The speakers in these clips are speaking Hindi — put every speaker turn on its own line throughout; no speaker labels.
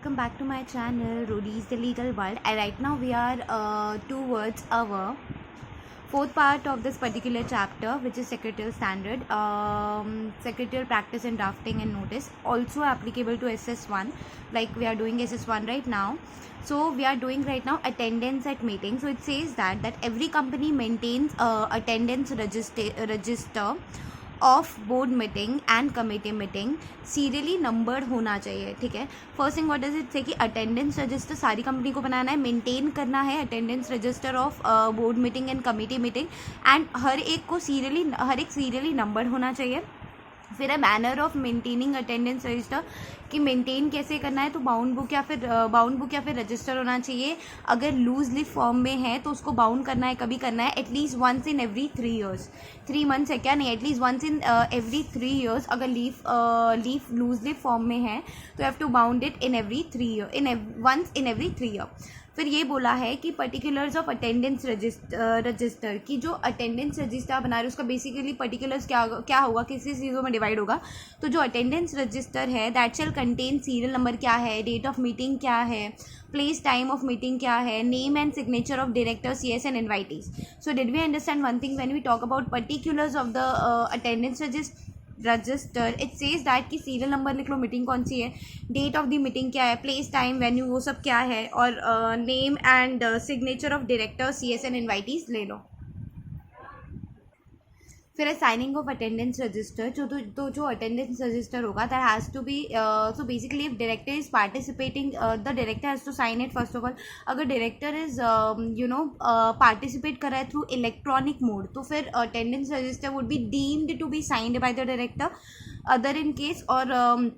welcome back to my channel Rudy's the Legal World. And right now we are towards our fourth part of this particular chapter, which is secretarial standard, secretarial practice and drafting and notice, also applicable to SS1, like we are doing SS1 right now. So we are doing right now attendance at meetings. So it says that every company maintains attendance register of board meeting and committee meeting serially numbered होना चाहिए. ठीक है. First thing what does it से कि अटेंडेंस रजिस्टर सारी कंपनी को बनाना है, मेंटेन करना है attendance register of board meeting and committee meeting, and हर एक सीरियली नंबर्ड होना चाहिए. फिर है manner of maintaining attendance register, कि मेंटेन कैसे करना है. तो बाउंड बुक या फिर रजिस्टर होना चाहिए. अगर लूज लीफ फॉर्म में है तो उसको बाउंड करना है, कभी करना है at least once in every 3 years. 3 months है क्या, नहीं, at least once in every 3 years. अगर लीफ लूज लीफ फॉर्म में है तो have to bound it in every 3 year, once in every 3 year. फिर ये बोला है कि पर्टिकुलर्स ऑफ अटेंडेंस रजिस्टर की जो अटेंडेंस रजिस्टर बना रहे हैं उसका बेसिकली पर्टिकुलर्स क्या होगा, किसी चीज़ों में डिवाइड होगा. तो जो अटेंडेंस रजिस्टर है that shell contain serial number क्या है, डेट ऑफ मीटिंग क्या है, प्लेस टाइम ऑफ मीटिंग क्या है, name and signature of directors, CS and invitees. So did we understand one thing when we talk about particulars of the attendance register. It says that कि सीरियल नंबर लिख लो, मीटिंग कौन सी है, डेट ऑफ द मीटिंग क्या है, प्लेस टाइम वेन्यू वो सब क्या है, और name and signature of director, CS and invitees ले लो. फिर है साइनिंग ऑफ अटेंडेंस रजिस्टर. जो अटेंडेंस रजिस्टर होगा that has to be, so basically if director is participating the director has to sign it first of all. अगर डायरेक्टर इज पार्टिसिपेट कर रहा है थ्रू इलेक्ट्रॉनिक मोड तो फिर attendance register would be deemed to be signed by the director. Other in case और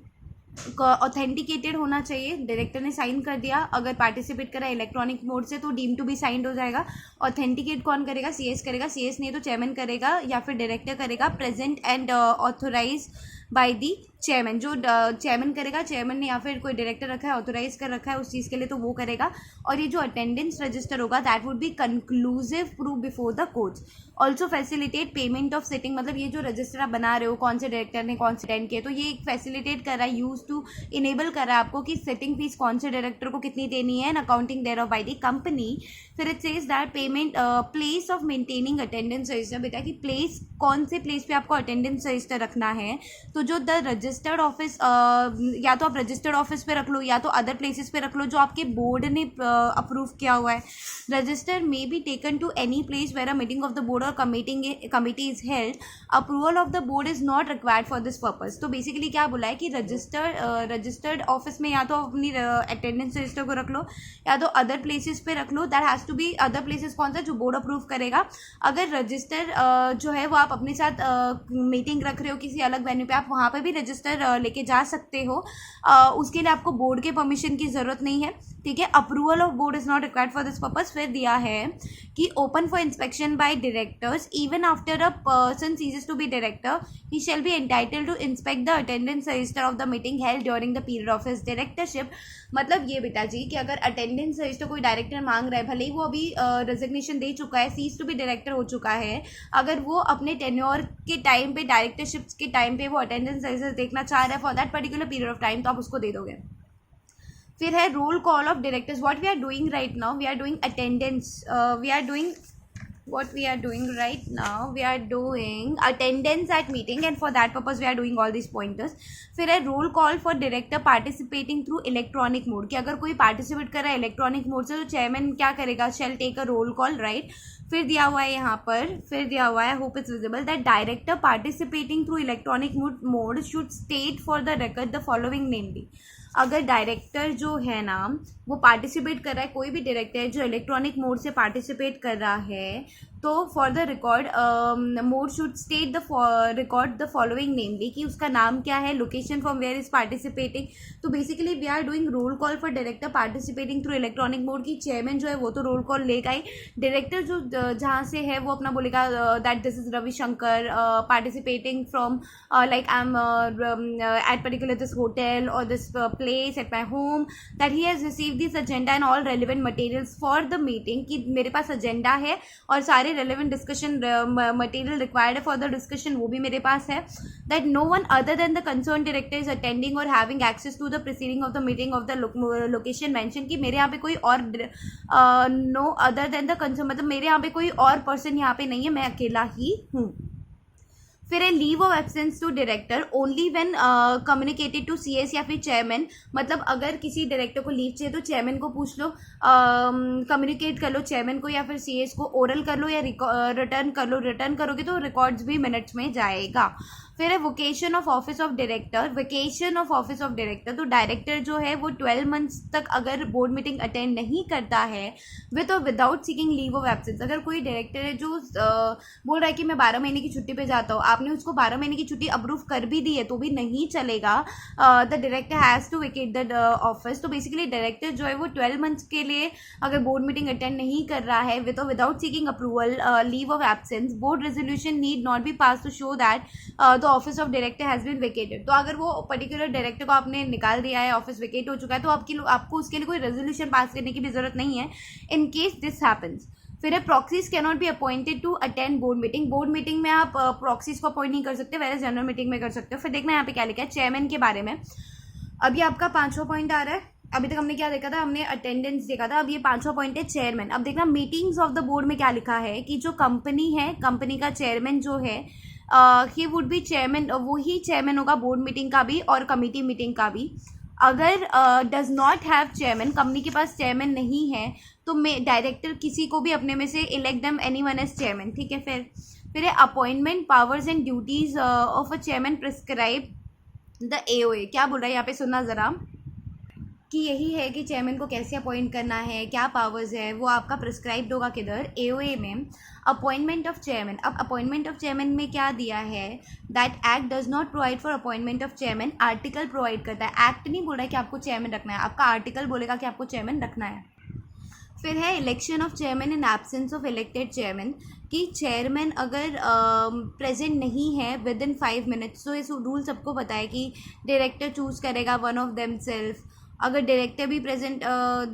ऑथेंटिकेटेड होना चाहिए, डायरेक्टर ने साइन कर दिया, अगर पार्टिसिपेट करा इलेक्ट्रॉनिक मोड से तो डीम टू बी साइंड हो जाएगा. ऑथेंटिकेट कौन करेगा, सीएस करेगा, सीएस नहीं तो चेयरमैन करेगा या फिर डायरेक्टर करेगा. Present and authorise by the chairman, जो चेयरमैन करेगा, चेयरमैन ने या फिर कोई डायरेक्टर रखा है, ऑथोराइज कर रखा है उस चीज़ के लिए तो वो करेगा. और ये जो अटेंडेंस रजिस्टर होगा that would B conclusive proof before the courts. Also facilitate payment of sitting, मतलब ये जो रजिस्टर आप बना रहे हो कौन से डायरेक्टर ने कौन से अटेंड किए, तो ये फैसिलिटेट कर रहा है, यूज टू इनेबल कर रहा है आपको कि सिटिंग फीस कौन से डायरेक्टर को कितनी देनी है, and accounting thereof by the company. फिर it says that payment place of maintaining attendance register, बेटा कि प्लेस कौन से प्लेस पे आपको अटेंडेंस रजिस्टर रखना है. तो जो द रजिस्टर्ड ऑफिस, या तो आप रजिस्टर्ड ऑफिस पे रख लो या तो अदर प्लेसेस पे रख लो जो आपके बोर्ड ने अप्रूव किया हुआ है. Register may be taken to any place where a meeting of the board और committee is held. Approval of the board is not required for this purpose. तो बेसिकली क्या बोला है कि रजिस्टर्ड ऑफिस में या तो अपनी अटेंडेंस रजिस्टर को रख लो या तो अदर प्लेसेस पे रख लो. That has to be other places कौन सा, जो बोर्ड अप्रूव करेगा. अगर रजिस्टर जो है वो आप अपने साथ मीटिंग रख रहे हो किसी अलग वेन्यू पे, आप वहाँ पे भी रजिस्टर लेके जा सकते हो. उसके लिए आपको बोर्ड के परमिशन की ज़रूरत नहीं है. ठीक है. Approval of board is not required for this purpose. फिर दिया है कि open for inspection by directors even after a person ceases to be director, he shall be entitled to inspect the attendance register of the meeting held during the period of his directorship. मतलब ये बेटा जी कि अगर अटेंडेंस रजिस्टर कोई डायरेक्टर मांग रहा है, भले ही वो अभी रेजिग्नेशन दे चुका है, सीज टू बी डायरेक्टर हो चुका है, अगर वो अपने टेन्योर के टाइम पे, डायरेक्टरशिप के टाइम पे वो अटेंडेंस रजिस्टर देखना चाह रहा है for that particular period of time, तो आप उसको दे दोगे. फिर है roll call of directors. What we are doing right now, we are doing attendance, what we are doing right now, we are doing attendance at meeting, and for that purpose we are doing all these pointers. फिर है roll call for director participating through electronic mode, कि अगर कोई पार्टिसिपेट कर रहा है इलेक्ट्रॉनिक मोड से तो चेयरमैन क्या करेगा, shall take a roll call, right. फिर दिया हुआ है यहाँ पर, फिर दिया हुआ है, hope it's visible, that director participating through electronic mode should state for the record the following namely. अगर डायरेक्टर जो है ना वो पार्टिसिपेट कर रहा है, कोई भी डायरेक्टर है जो इलेक्ट्रॉनिक मोड से पार्टिसिपेट कर रहा है, तो for the record mode should state the record the following namely, कि उसका नाम क्या है, location from where is participating. तो basically we are doing roll call for director participating through electronic mode, की चेयरमैन जो है वो तो रोल कॉल लेगा ही, डायरेक्टर जो जहाँ से है वो अपना बोलेगा that this is Ravishankar participating from like I am at particular this hotel और this place at my home, that he has receive this agenda and all relevant materials for the meeting, कि मेरे पास एजेंडा है और सारे सारे रेलिवेंट डिस्कशन मटेरियल रिक्वायर्ड है फॉर द डिस्कशन वो भी मेरे पास है. That no one other than the concern director is attending और having access to the proceeding of the meeting of the location mention, कि मेरे यहाँ पे कोई और no other than the concern, मतलब मेरे यहाँ पे कोई और पर्सन यहाँ पे नहीं है, मैं अकेला ही हूँ. फिर है leave of absence to director only when communicated to CS या फिर चेयरमैन. मतलब अगर किसी डायरेक्टर को लीव चाहिए तो चेयरमैन को पूछ लो, कम्युनिकेट कर लो चेयरमैन को या फिर सीएस को, ओरल कर लो या रिटर्न कर लो. रिटर्न करोगे तो रिकॉर्ड्स भी मिनट्स में जाएगा. फिर है vocation of office of director. Vacation of office of director, तो डायरेक्टर जो है वो 12 मंथ्स तक अगर बोर्ड मीटिंग अटेंड नहीं करता है विद और without seeking leave of absence. अगर कोई डायरेक्टर है जो बोल रहा है कि मैं 12 महीने की छुट्टी पे जाता हूँ, आपने उसको 12 महीने की छुट्टी अप्रूव कर भी दी है तो भी नहीं चलेगा. The director has to vacate the office. तो बेसिकली डायरेक्टर जो है वो 12 मंथ्स के लिए अगर बोर्ड मीटिंग अटेंड नहीं कर रहा है विद और without seeking approval leave of absence, board resolution need not be pass to show that the office of director has been vacated. तो अगर वो पर्टिकुलर डायरेक्टर को आपने निकाल दिया है, ऑफिस वेकेट हो चुका है, तो आपको उसके लिए कोई रेजोल्यूशन पास करने की भी जरूरत नहीं है इन केस दिस हैपन्स. फिर है proxies can not be appointed to attend board meeting. Board meeting में आप प्रॉक्सीज को अपॉइंट नहीं कर सकते, वैसे जनरल मीटिंग में कर सकते हो. फिर देखना यहाँ पे क्या लिखा है चेयरमैन के बारे में. अभी आपका 5वां पॉइंट आ रहा है. अभी तक हमने क्या देखा था, हमने अटेंडेंस देखा था. अब ये 5वां पॉइंट है चेयरमैन. अब देखना मीटिंग्स ऑफ द बोर्ड में क्या लिखा है कि जो कंपनी है, कंपनी का चेयरमैन जो है ही वुड बी चेयरमैन, वो ही चेयरमैन होगा बोर्ड मीटिंग का भी और कमिटी मीटिंग का भी. अगर does not have chairman, company के पास चेयरमैन नहीं है तो मैं डायरेक्टर किसी को भी अपने में से elect them anyone as chairman. ठीक है. फिर है appointment powers and duties of a chairman prescribe the AOA. क्या बोल रहा है यहाँ पे, सुनना जरा, कि यही है कि चेयरमैन को कैसे अपॉइंट करना है, क्या पावर्स है, वो आपका प्रिस्क्राइब्ड होगा किधर, एओए में. Appointment of chairman. अब अपॉइंटमेंट ऑफ चेयरमैन में क्या दिया है, that act does not provide for appointment of chairman. Article provide करता है, एक्ट नहीं बोल रहा है कि आपको चेयरमैन रखना है, आपका आर्टिकल बोलेगा कि आपको चेयरमैन रखना है. फिर है election of chairman in absence of elected chairman, कि चेयरमैन अगर प्रेजेंट नहीं है विद इन 5 मिनट्स, तो इस रूल सबको पता है कि डायरेक्टर चूज करेगा वन ऑफ देम सेल्फ. अगर डायरेक्टर भी प्रेजेंट,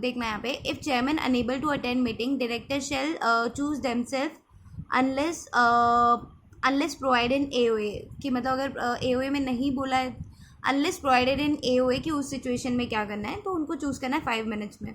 देखना यहाँ पे, if chairman unable to attend meeting director shall choose them self unless provide in AOA, कि मतलब अगर एओए में नहीं बोला है, अनलेस प्रोवाइडेड इन एओए कि उस सिचुएशन में क्या करना है, तो उनको चूज़ करना है 5 मिनट्स में.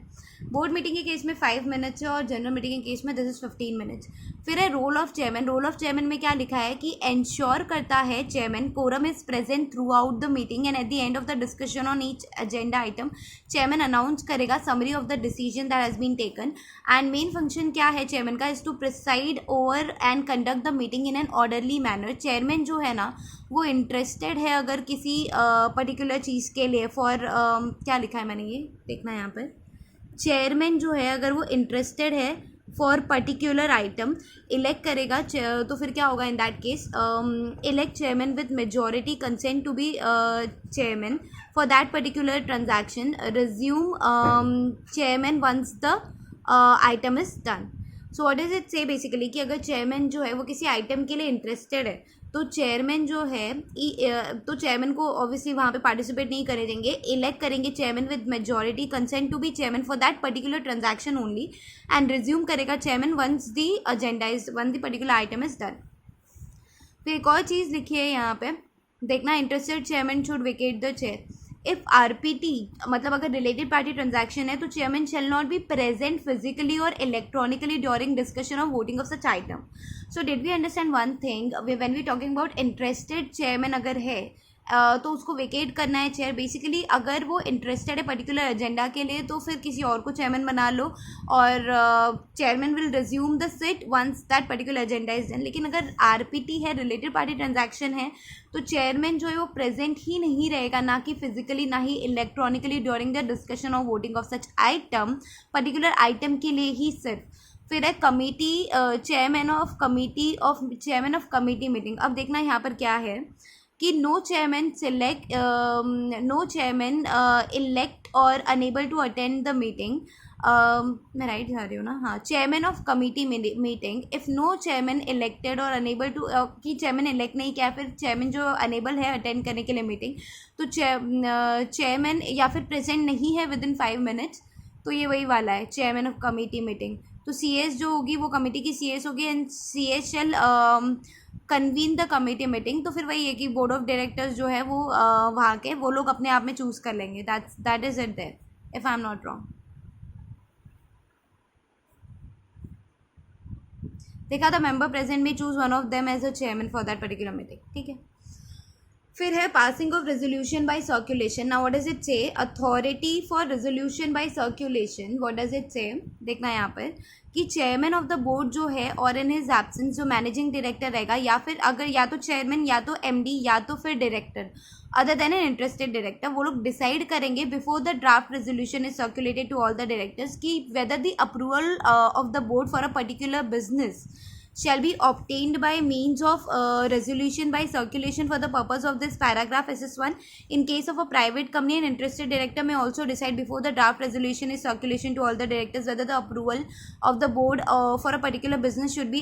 बोर्ड मीटिंग के केस में 5 मिनट्स है और जनरल मीटिंग के केस में दिस इज 15 मिनट्स. फिर है role of chairman. Role of chairman में क्या लिखा है कि एंश्योर करता है chairman quorum is present throughout the meeting and at the end of the discussion on each agenda item chairman announce करेगा summary of the decision that has been taken. And main function क्या है चेयरमैन का, is to preside over and conduct the meeting in an orderly manner. Chairman जो है ना वो इंटरेस्टेड है अगर किसी पर्टिकुलर चीज़ के लिए, फॉर क्या लिखा है मैंने, ये देखना है यहाँ पर, चेयरमैन जो है अगर वो इंटरेस्टेड है फॉर पर्टिकुलर आइटम, इलेक्ट करेगा. तो फिर क्या होगा in that case, elect chairman with majority consent to be chairman for that particular transaction, resume chairman once the item is done. So what is it say basically, कि अगर चेयरमैन जो है वो किसी आइटम के लिए इंटरेस्टेड है तो चेयरमैन जो है तो चेयरमैन को ऑब्वियसली वहाँ पे पार्टिसिपेट नहीं करे देंगे, इलेक्ट करेंगे chairman with majority consent to be chairman for that particular transaction only and resume करेगा chairman once the agenda is one the particular item is done. फिर एक और चीज़ लिखी है यहाँ पे, देखना, interested chairman should vacate the chair. If RPT मतलब अगर रिलेटेड पार्टी ट्रांजैक्शन है तो chairman shall not be present physically और electronically during discussion of voting of such item. So did we understand one thing, when we talking about interested chairman अगर है तो उसको वेकेट करना है चेयर. बेसिकली अगर वो इंटरेस्टेड है पर्टिकुलर एजेंडा के लिए तो फिर किसी और को चेयरमैन बना लो और chairman will resume the seat once that particular agenda is done. लेकिन अगर आरपीटी है, रिलेटेड पार्टी ट्रांजैक्शन है, तो चेयरमैन जो है वो प्रेजेंट ही नहीं रहेगा, ना कि फिजिकली ना ही electronically during the discussion of voting of such item, particular item के लिए ही सिर्फ. फिर है committee, chairman of committee meeting. अब देखना यहाँ पर क्या है कि नो चेयरमैन इलेक्ट और unable to attend the meeting. मैं राइट जा रही हूँ ना, हाँ, chairman of committee meeting if no chairman elected और अनेबल टू, कि चेयरमैन इलेक्ट नहीं किया, फिर चेयरमैन जो अनेबल है अटेंड करने के लिए मीटिंग, तो चेयरमैन या फिर प्रेजेंट नहीं है विद इन 5 मिनट्स, तो ये वही वाला है चेयरमैन ऑफ कमिटी मीटिंग. तो CS जो होगी वो कमेटी की CS होगी and CS shall convene the committee meeting. तो फिर वही है कि बोर्ड ऑफ डायरेक्टर्स जो है वो वहाँ के वो लोग अपने आप में चूज़ कर लेंगे। That is it there if I am not wrong. देखा था मेंबर प्रेजेंट में choose one of them as a chairman for that particular meeting. ठीक है, फिर है passing of resolution by circulation. Now what does it say? Authority for resolution by circulation, what does it say? देखना यहाँ पर कि चेयरमैन ऑफ द बोर्ड जो है और इन हिज एब्सेंस जो मैनेजिंग डायरेक्टर रहेगा, या फिर अगर या तो चेयरमैन या तो MD या तो फिर director other than an interested director, वो लोग डिसाइड करेंगे before the draft resolution is circulated to all the directors कि whether the approval of the board for a particular business shall be obtained by means of resolution by circulation for the purpose of this paragraph SS1. In case of a private company, an interested director may also decide before the draft resolution is circulation to all the directors whether the approval of the board for a particular business should be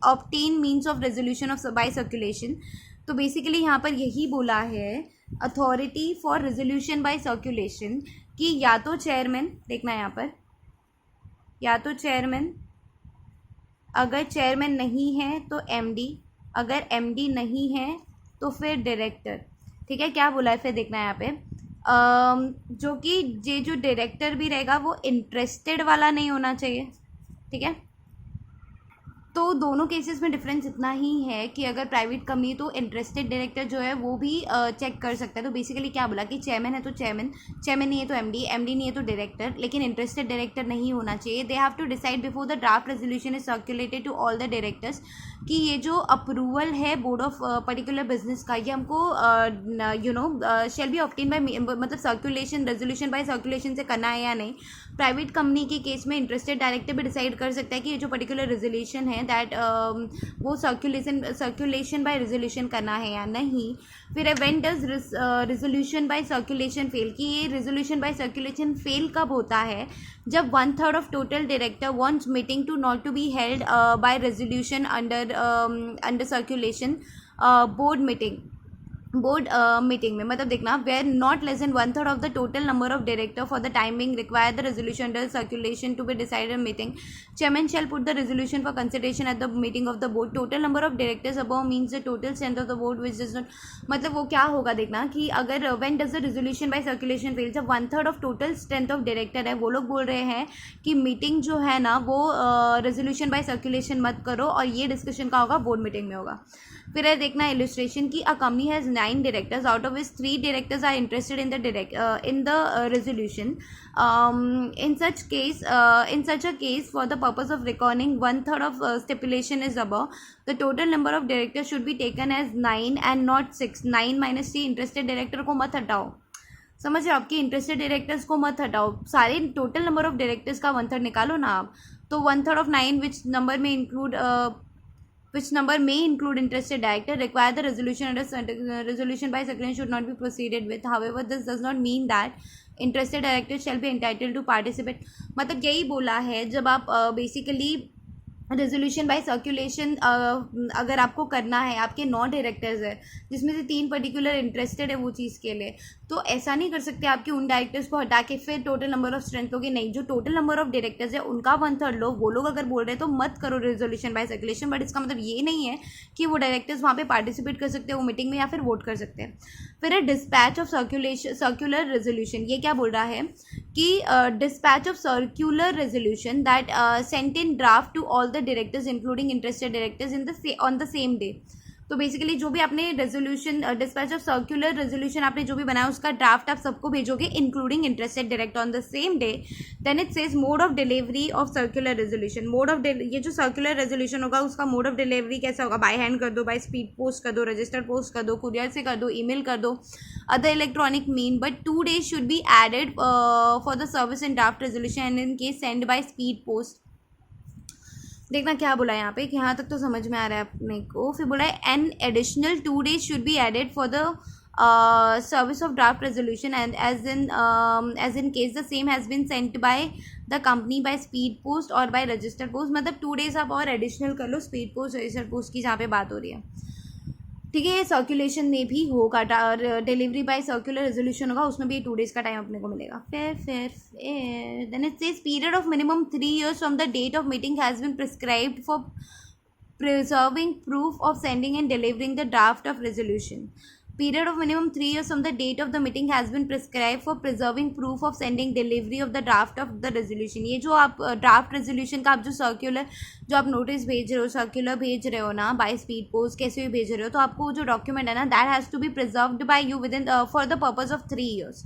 obtained means of resolution of by circulation. तो बेसिकली यहाँ पर यही बोला है authority for resolution by circulation कि या तो चेयरमैन, देखना यहाँ पर, या तो चेयरमैन, अगर चेयरमैन नहीं है तो MD, अगर MD नहीं है तो फिर डायरेक्टर। ठीक है, क्या बोला है फिर देखना है यहाँ पे जो कि ये जो डायरेक्टर भी रहेगा वो इंटरेस्टेड वाला नहीं होना चाहिए। ठीक है, तो दोनों केसेस में डिफरेंस इतना ही है कि अगर प्राइवेट कंपनी तो इंटरेस्टेड डायरेक्टर जो है वो भी चेक कर सकता है। तो बेसिकली क्या बोला कि चेयरमैन है तो चेयरमैन, चेयरमैन नहीं है तो MD नहीं है तो डायरेक्टर, लेकिन इंटरेस्टेड डायरेक्टर नहीं होना चाहिए। They have to decide before the draft resolution is circulated to all the directors कि ये जो अप्रूवल है बोर्ड ऑफ पर्टिकुलर बिजनेस का, ये हमको शेल बी ऑब्टेन बाय, मतलब सर्कुलेशन रेजोल्यूशन बाय सर्कुलेशन से करना है या नहीं। प्राइवेट कंपनी के केस में इंटरेस्टेड डायरेक्टर भी डिसाइड कर सकता है कि ये जो पर्टिकुलर रेजोल्यूशन है दैट वो सर्कुलेशन बाय रेजोल्यूशन करना है या नहीं। फिर when does resolution by circulation fail, कि ये रेजोल्यूशन बाय सर्कुलेशन फेल कब होता है? जब 1/3 of total director wants meeting to not to be held by resolution under circulation board meeting में, मतलब देखना where not less than 1/3 of the total number of director for the timing require the resolution under circulation to be decided meeting, chairman shall put the resolution for consideration at the meeting of the board. Total number of directors above means the total strength of the board which does not, मतलब वो क्या होगा देखना कि अगर when does the resolution by circulation fail, जब 1/3 of total strength of director है, वो लोग बोल रहे हैं कि मीटिंग जो है ना वो रेजोल्यूशन बाय सर्कुलेशन मत करो और ये डिस्कशन का होगा बोर्ड मीटिंग में होगा। फिर है देखना इलस्ट्रेशन की a company has 9 directors out of which 3 directors are interested in the resolution. In such a case for the purpose of reckoning 1/3 of stipulation is above, the total number of directors should be taken as 9 and not 6। 9 minus 3, interested director को मत हटाओ, समझ रहे हो, आपके इंटरेस्टेड डायरेक्टर्स को मत हटाओ, सारे टोटल नंबर ऑफ डायरेक्टर्स का 1/3 निकालो ना आप। तो 1/3 of 9 which number may include interested director require the resolution by secretary should not be proceeded with. However, this does not mean that interested director shall be entitled to participate। मतलब यही बोला है जब आप बेसिकली रेजोल्यूशन बाय सर्कुलेशन अगर आपको करना है, आपके 9 डायरेक्टर्स है जिसमें से 3 पर्टिकुलर इंटरेस्टेड है वो चीज़ के लिए, तो ऐसा नहीं कर सकते आपके उन डायरेक्टर्स को हटा के फिर टोटल नंबर ऑफ स्ट्रेंथ लोगे, नहीं, जो टोटल नंबर ऑफ डायरेक्टर्स है उनका 1/3 लो। वो लोग अगर बोल रहे हैं तो मत करो रेजोल्यूशन बाय सर्कुलेशन, बट इसका मतलब ये नहीं है कि वो डायरेक्टर्स वहाँ पे पार्टिसिपेट कर सकते हैं वो मीटिंग में या फिर वोट कर सकते हैं। फिर है डिस्पैच ऑफ सर्कुलर रेजोल्यूशन। ये क्या बोल रहा है कि dispatch of circular resolution that sent in draft to all the directors including interested directors on the same day. तो बेसिकली जो भी आपने resolution dispatch of circular resolution आपने जो भी बनाया उसका ड्राफ्ट आप सबको भेजोगे including interested director on the same day. Then it says mode of delivery of circular resolution. ये जो सर्कुलर रेजोल्यूशन होगा उसका मोड ऑफ डिलीवरी कैसा होगा? बाय हैंड कर दो, बाय स्पीड पोस्ट कर दो, रजिस्टर्ड पोस्ट कर दो, कुरियर से कर दो, ईमेल कर दो, other electronic mean, but 2 days should be added for the service in draft resolution and in case send by speed post. देखना क्या बोला है यहाँ पे कि यहाँ तक तो समझ में आ रहा है अपने को। फिर बोला है an additional 2 days should be added for the service of draft resolution and as in case the same has been sent by the company by speed post और बाय रजिस्टर्ड पोस्ट। मतलब 2 days आप और एडिशनल कर लो स्पीड पोस्ट रजिस्टर्ड पोस्ट की जहाँ पे बात हो रही है। ठीक है, ये सर्कुलेशन में भी होगा, डिलीवरी बाय सर्कुलर रेजोल्यूशन होगा, उसमें भी 2 days का टाइम अपने को मिलेगा। फिर then it says period of minimum 3 years from the date of meeting has been prescribed for preserving proof of sending and delivering the draft of resolution. Period of minimum 3 years from the date of the meeting has been prescribed for preserving proof of sending delivery of the draft of the resolution. ये जो आप ड्राफ्ट रेजोल्यूशन का आप जो सर्कुलर, जो आप नोटिस भेज रहे हो, सर्कुलर भेज रहे हो ना, बाय स्पीड पोस्ट कैसे भी भेज रहे हो, तो आपको जो डॉक्यूमेंट है ना, that has to be preserved by you with in for the purpose of 3 years।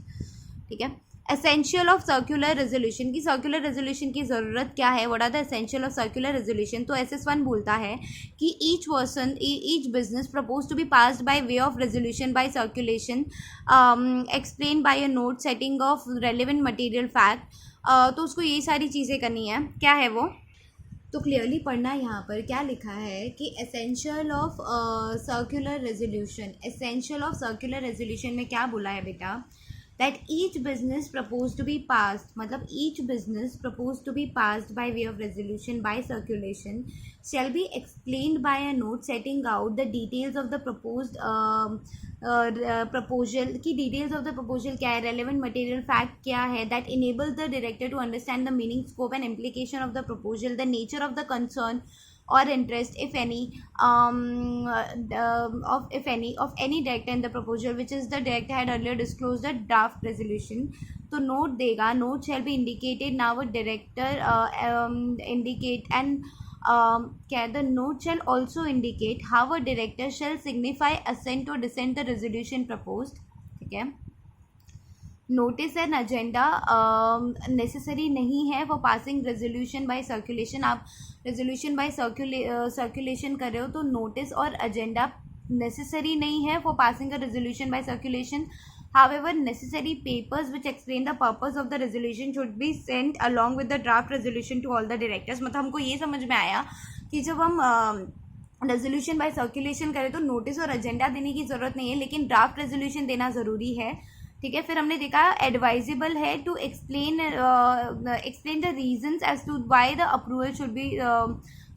ठीक है। एसेंशियल ऑफ सर्कुलर रेजोल्यूशन की, सर्कुलर रेजोल्यूशन की ज़रूरत क्या है, what are the essential of circular resolution. तो SS1 बोलता है कि each person, each business propose to be passed by way of resolution by circulation explain by a note setting of relevant material fact. तो उसको ये सारी चीज़ें करनी है, क्या है वो, तो क्लियरली पढ़ना है। यहाँ पर क्या लिखा है कि essential of circular resolution, essential of circular resolution में क्या बोला है बेटा, that each business proposed to be passed, मतलब each business proposed to be passed by way of resolution by circulation shall be explained by a note setting out the details of the proposed proposal की, details of the proposal क्या है, relevant material fact क्या है, that enables the director to understand the meaning, scope and implication of the proposal, the nature of the concern or interest, if any, of any director in the proposal which is the director had earlier disclosed the draft resolution। तो नोट देगा, note shall be indicated now a director indicate and क्या है, the note shall also indicate how a director shall signify assent or dissent the resolution proposed। ठीक है। नोटिस एंड एजेंडा नेसेसरी नहीं है for passing resolution by circulation. आप रेजोल्यूशन बाय सर्कुलेशन कर रहे हो तो नोटिस और एजेंडा नेसेसरी नहीं है for passing a resolution by circulation. However, necessary papers which explain the purpose of the resolution should be sent along with the draft resolution to all the directors। मतलब हमको ये समझ में आया कि जब हम रेजोल्यूशन बाय सर्कुलेशन करें तो नोटिस और एजेंडा देने की ज़रूरत नहीं है, लेकिन ड्राफ्ट रेजोल्यूशन देना ज़रूरी है। ठीक है। फिर हमने देखा एडवाइजेबल है to explain the reasons as to why the approval should be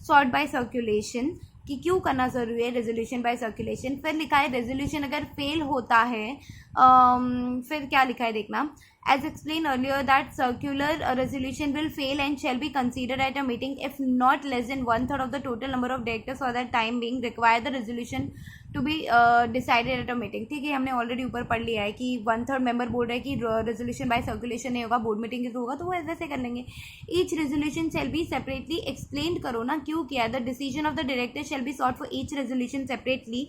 sought by circulation, कि क्यों करना ज़रूरी है रेजोल्यूशन बाय सर्कुलेशन। फिर लिखा है रेजोल्यूशन अगर फेल होता है, फिर क्या लिखा है देखना, as explain earlier that circular resolution will fail and shall be considered at a meeting if not less than 1/3 of the total number of directors for that time being require the resolution to be decided at a meeting. ठीक है, हमने ऑलरेडी ऊपर पढ़ लिया है कि 1/3 मेंबर बोल रहा है कि रेजोल्यूशन बाय सर्कुलेशन नहीं होगा, बोर्ड मीटिंग के थ्रू होगा, तो वो वैसे कर लेंगे। Each resolution shall be separately explain करो ना, क्यों किया, the decision of the director shall be sought for each resolution separately.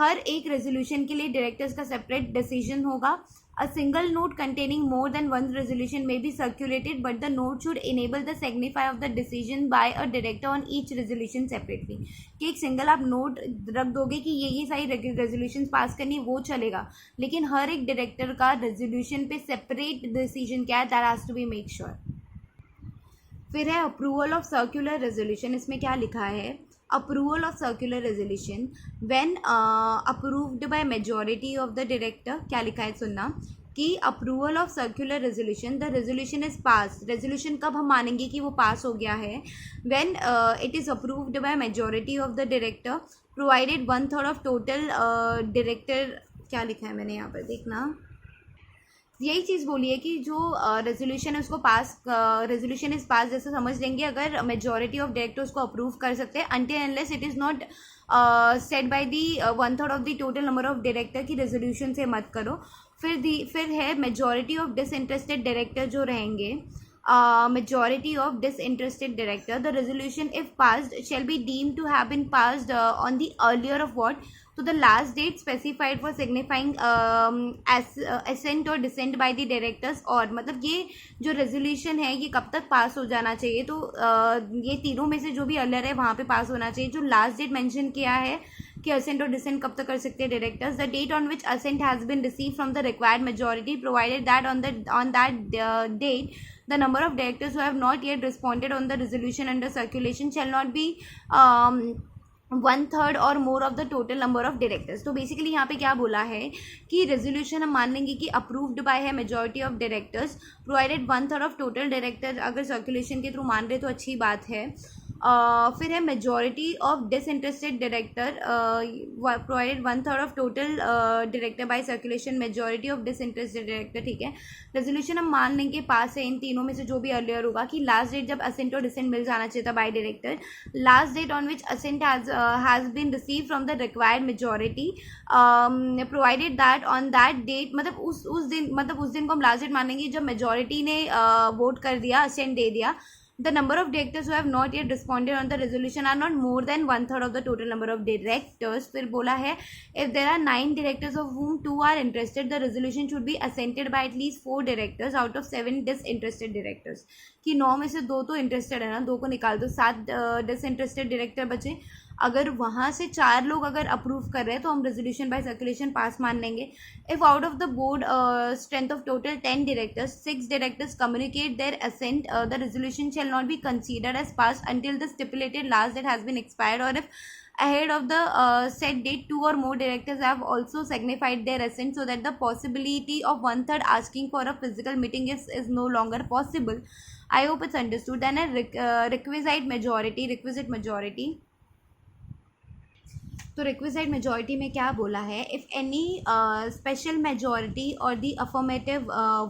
हर एक रेजोल्यूशन के लिए डायरेक्टर्स का सेपरेट डिसीजन होगा। A single note containing more than one resolution may be circulated, but the note should enable the signify of the decision by a director on each resolution separately। कि एक सिंगल आप नोट रख दोगे कि ये सारी रेजोल्यूशन पास करनी, वो चलेगा, लेकिन हर एक डायरेक्टर का रेजोल्यूशन पे सेपरेट डिसीजन क्या है, that has to be make sure. फिर है अप्रूवल ऑफ सर्कुलर रेजोल्यूशन। इसमें क्या लिखा है, approval of circular resolution when approved by majority of the director. क्या लिखा है सुनना, कि approval of circular resolution, the resolution is pass. Resolution कब हम मानेंगे कि वो पास हो गया है, when it is approved by majority of the director provided 1/3 of total director. क्या लिखा है मैंने यहाँ पर देखना, यही चीज़ बोली है कि जो रेजोल्यूशन है उसको पास, रेजोल्यूशन इज पास जैसे समझ लेंगे अगर मेजॉरिटी ऑफ डायरेक्टर्स को अप्रूव कर सकते हैं, until unless it is not set by the 1/3 of the total number of director की रेजोल्यूशन से मत करो। फिर है मेजॉरिटी ऑफ डिसइंटरेस्टेड डायरेक्टर जो रहेंगे, majority of disinterested director, the resolution if passed shall be deemed to have been passed on the earlier of what, to the last date specified for signifying assent or dissent by the directors। और मतलब ये जो रेजोल्यूशन है ये कब तक पास हो जाना चाहिए, तो ये तीनों में से जो भी अर्लियर है वहाँ पे पास होना चाहिए। जो लास्ट डेट मेंशन किया है कि असेंट और डिसेंट कब तक कर सकते हैं directors, the date on which assent has been receive from the required majority provided that on that date the number of directors who have not yet responded on the resolution under circulation shall not be 1/3 और more of the total number of directors. तो बेसिकली यहाँ पे क्या बोला है कि रेजोल्यूशन हम मान लेंगे कि अप्रूव्ड बाय है majority of directors provided 1/3 of total director, अगर सर्कुलेशन के थ्रू मान रहे तो अच्छी बात है। फिर है majority of disinterested director provided 1/3 of total director by circulation, majority of disinterested director, ठीक है। रेजोल्यूशन हम मान लेंगे पास है इन तीनों में से जो भी अर्लियर होगा कि लास्ट डेट जब असेंट और डिसेंट मिल जाना चाहिए था by director, last date on which assent has been received from the required majority, provided that on that date, मतलब उस दिन को हम लास्ट डेट मानेंगे जब मेजॉरिटी ने वोट कर दिया, असेंट दे दिया। The number of directors who have not yet responded on the resolution are not more than 1/3 of the total number of directors. फिर बोला है if there are 9 directors of whom 2 are interested, the resolution should be assented by at least 4 directors out of 7 disinterested directors. कि 9 में से 2 तो इंटरेस्टेड है ना, 2 को निकाल दो, 7 डिसइंटरेस्टेड डायरेक्टर बचे। अगर वहाँ से 4 लोग अगर अप्रूव कर रहे हैं तो हम रेजोल्यूशन बाय सर्कुलेशन पास मान लेंगे। If out of the board strength of total 10 directors 6 directors communicate their assent, the resolution shall not be considered as passed until the stipulated last date has been expired, or if ahead of the set date 2 or more directors have also signified their assent, so that the possibility of 1/3 asking for a physical meeting is no longer possible. I hope it's understood. Then a requisite majority. तो रिक्विजिट मेजॉरिटी में क्या बोला है, इफ़ एनी स्पेशल मेजॉरिटी और the affirmative